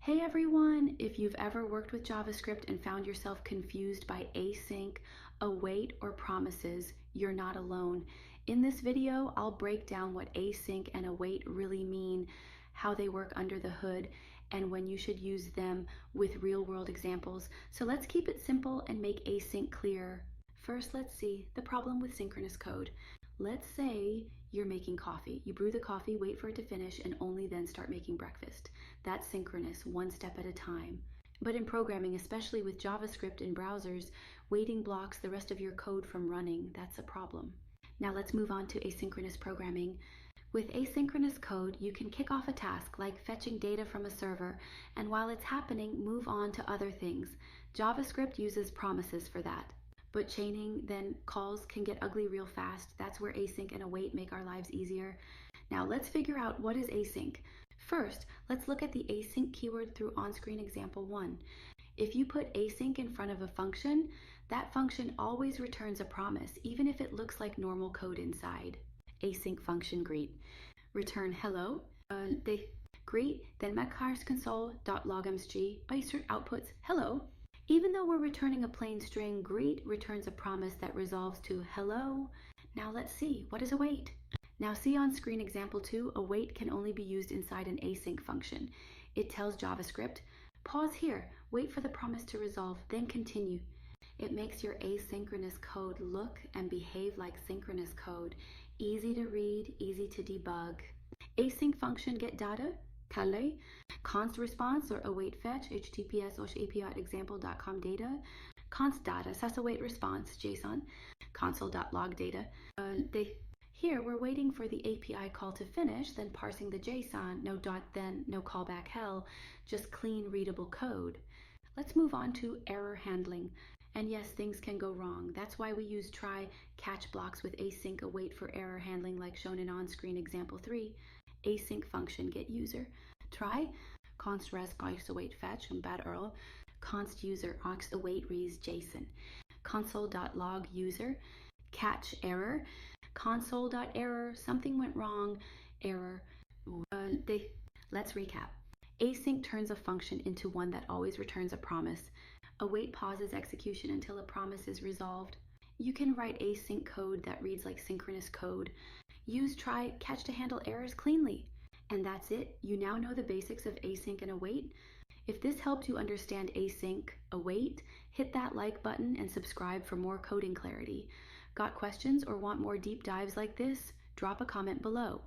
Hey everyone! If you've ever worked with JavaScript and found yourself confused by async, await, or promises, you're not alone. In this video, I'll break down what async and await really mean, how they work under the hood, and when you should use them with real-world examples. So let's keep it simple and make async clear. First, let's see the problem with synchronous code. Let's say you're making coffee. You brew the coffee, wait for it to finish, and only then start making breakfast. That's synchronous, one step at a time. But in programming, especially with JavaScript and browsers, waiting blocks the rest of your code from running. That's a problem. Now let's move on to asynchronous programming. With asynchronous code, you can kick off a task like fetching data from a server, and while it's happening, move on to other things. JavaScript uses promises for that. But chaining then calls can get ugly real fast. That's where async and await make our lives easier. Now let's figure out what is async. First, let's look at the async keyword through on-screen example 1. If you put async in front of a function, that function always returns a promise, even if it looks like normal code inside. Async function greet. Return hello. Greet, then mac-cars console.logmsg outputs hello. Even though we're returning a plain string, greet returns a promise that resolves to hello. Now let's see, what is await? Now see on screen example 2, await can only be used inside an async function. It tells JavaScript, pause here, wait for the promise to resolve, then continue. It makes your asynchronous code look and behave like synchronous code. Easy to read, easy to debug. Async function get data, kale, const response or await fetch, https://api.example.com data, const data, await response, JSON, console.log data. Here we're waiting for the API call to finish, then parsing the JSON, no dot then, no callback hell, just clean readable code. Let's move on to error handling. And yes, things can go wrong. That's why we use try catch blocks with async await for error handling like shown in on-screen example 3. Async function get user. Try const res await fetch and bad URL, const user await reads JSON, console.log user, catch error, console.error, something went wrong, error. Let's recap. Async turns a function into one that always returns a promise. Await pauses execution until a promise is resolved. You can write async code that reads like synchronous code. Use try catch to handle errors cleanly. And that's it. You now know the basics of async and await. If this helped you understand async, await, hit that like button and subscribe for more coding clarity. Got questions or want more deep dives like this? Drop a comment below.